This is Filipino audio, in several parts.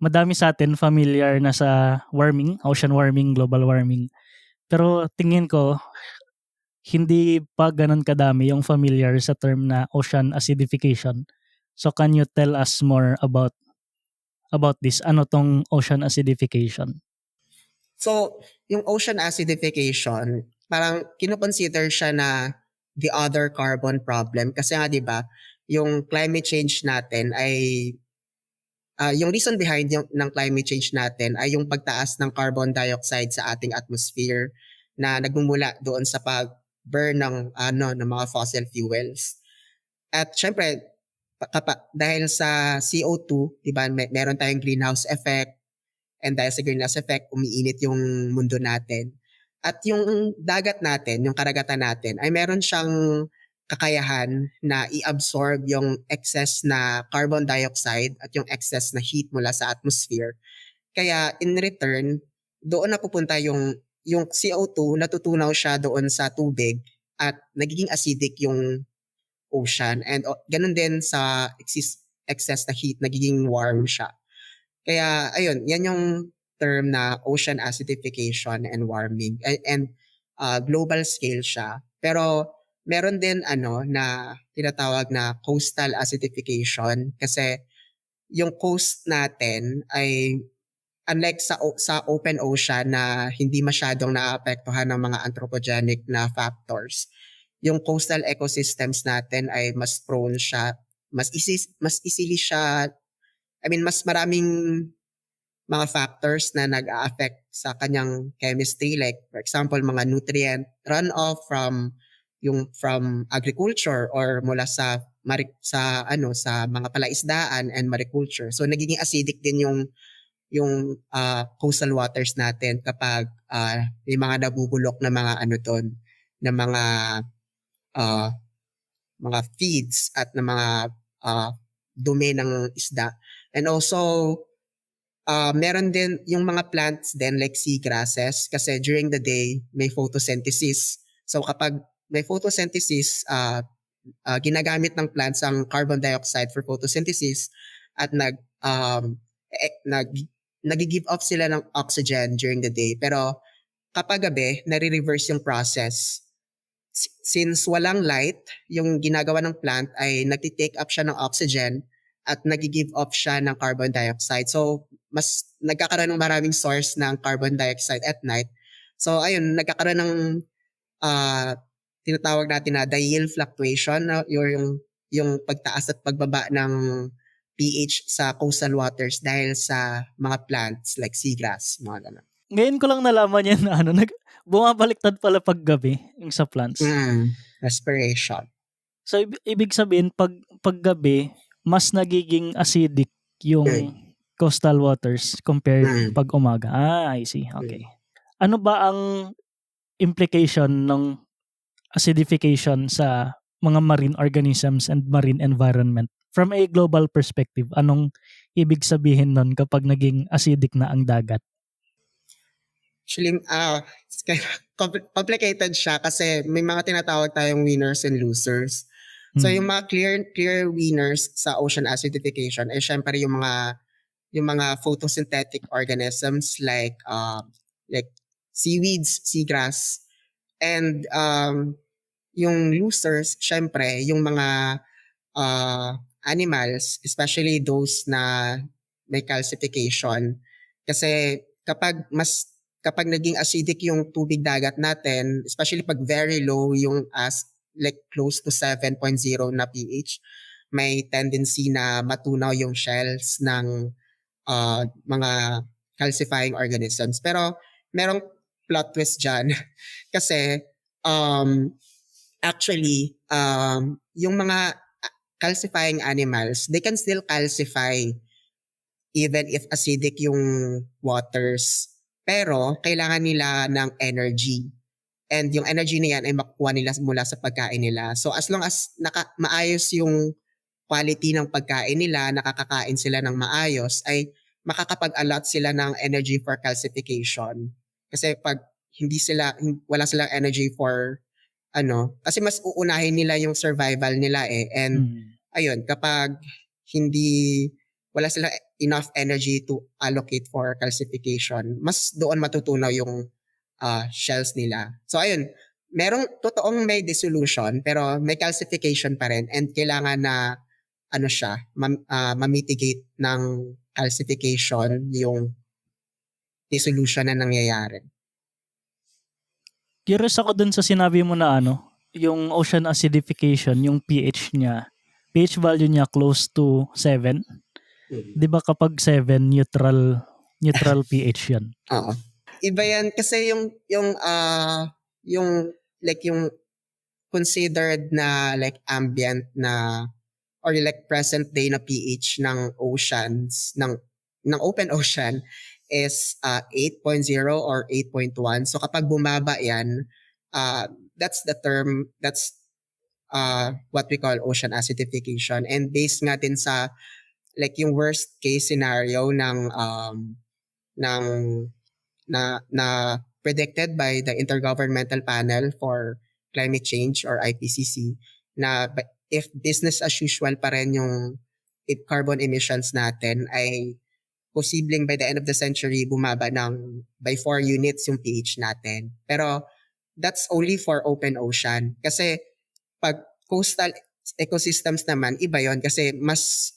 madami sa atin familiar na sa warming, ocean warming, global warming. Pero tingin ko, hindi pa ganun kadami yung familiar sa term na ocean acidification. So can you tell us more about this? Ano tong ocean acidification? So, yung ocean acidification, parang kinoconsider siya na the other carbon problem kasi nga 'di ba, yung climate change natin ay yung reason behind ng climate change natin ay yung pagtaas ng carbon dioxide sa ating atmosphere na nagmumula doon sa pag-burn ng mga fossil fuels. At syempre, dahil sa CO2, 'di ba, meron tayong greenhouse effect, and dahil sa greenhouse effect, umiinit yung mundo natin. At yung dagat natin, yung karagatan natin, ay meron siyang kakayahan na i-absorb yung excess na carbon dioxide at yung excess na heat mula sa atmosphere. Kaya in return, doon napupunta yung CO2, natutunaw siya doon sa tubig at nagiging acidic yung ocean. And ganun din sa excess na heat, nagiging warm siya. Kaya ayun, yan yung term na ocean acidification and warming and global scale siya. Pero meron din na tinatawag na coastal acidification kasi yung coast natin ay unlike sa open ocean na hindi masyadong naapektuhan ng mga anthropogenic na factors. Yung coastal ecosystems natin ay mas prone siya, mas easily siya, I mean mas maraming mga factors na nag-a-affect sa kanyang chemistry, like for example mga nutrient runoff from agriculture or mula sa mga palaisdaan and mariculture. So nagiging acidic din yung coastal waters natin kapag may mga nabubulok na mga doon, na uh, mga feeds at na mga dumi ng isda. And also meron din yung mga plants din like seagrasses kasi during the day may photosynthesis. So kapag may photosynthesis, ginagamit ng plants ang carbon dioxide for photosynthesis at nag-give off sila ng oxygen during the day. Pero kapag gabi, nare-reverse yung process. Since walang light, yung ginagawa ng plant ay nagti-take up siya ng oxygen at nag-give off siya ng carbon dioxide. So, mas nagkakaroon ng maraming source ng carbon dioxide at night. So, ayun, nagkakaroon ng tinatawag natin na diel fluctuation, yung pagtaas at pagbaba ng pH sa coastal waters dahil sa mga plants like seagrass, mga ganun. Ngayon ko lang nalaman yan na bumabaliktad pala pag gabi yung sa plants. Respiration. So, ibig sabihin, pag gabi, mas nagiging acidic yung coastal waters compared pag umaga. I see. Okay. Ano ba ang implication ng acidification sa mga marine organisms and marine environment? From a global perspective, anong ibig sabihin nun kapag naging acidic na ang dagat? Actually, complicated siya kasi may mga tinatawag tayong winners and losers. So yung mga clear winners sa ocean acidification ay syempre yung mga photosynthetic organisms like seaweeds, seagrass, and yung losers syempre yung mga animals, especially those na may calcification. Kasi kapag naging acidic yung tubig dagat natin, especially pag very low yung like close to 7.0 na pH, may tendency na matunaw yung shells ng mga calcifying organisms. Pero merong plot twist dyan kasi actually yung mga calcifying animals, they can still calcify even if acidic yung waters. Pero kailangan nila ng energy. And yung energy na yan ay makukuha nila mula sa pagkain nila. So as long as maayos yung quality ng pagkain nila, nakakakain sila ng maayos, ay makakapag-allot sila ng energy for calcification. Kasi pag wala silang energy for kasi mas uunahin nila yung survival nila eh. And ayun, kapag wala silang enough energy to allocate for calcification, mas doon matutunaw yung shells nila. So ayun, totoong may dissolution pero may calcification pa rin and kailangan na siya, ma-mitigate ng calcification yung dissolution na nangyayari. Curious ako dun sa sinabi mo na yung ocean acidification, yung pH niya, pH value niya close to 7. Di ba kapag 7, neutral pH yan? Oo. Iba yan kasi yung considered na like ambient na or like present day na pH ng oceans, ng open ocean is 8.0 or 8.1. So kapag bumaba yan, that's the term, that's what we call ocean acidification. And based nga din sa like yung worst case scenario na predicted by the Intergovernmental Panel for Climate Change or IPCC, na if business as usual pa rin yung carbon emissions natin, ay posibleng by the end of the century bumaba ng by 4 units yung pH natin. Pero that's only for open ocean. Kasi pag coastal ecosystems naman, iba yon kasi mas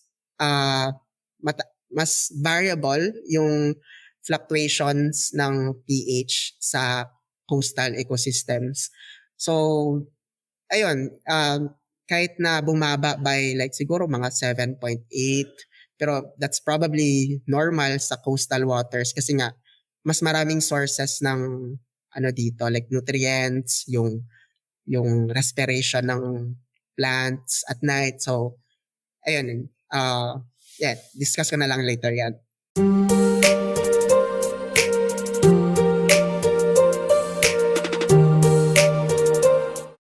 variable yung fluctuations ng pH sa coastal ecosystems. So, ayun, kahit na bumaba by like siguro mga 7.8, pero that's probably normal sa coastal waters kasi nga mas maraming sources ng dito, like nutrients, yung respiration ng plants at night. So, ayun, discuss ko na lang later yan.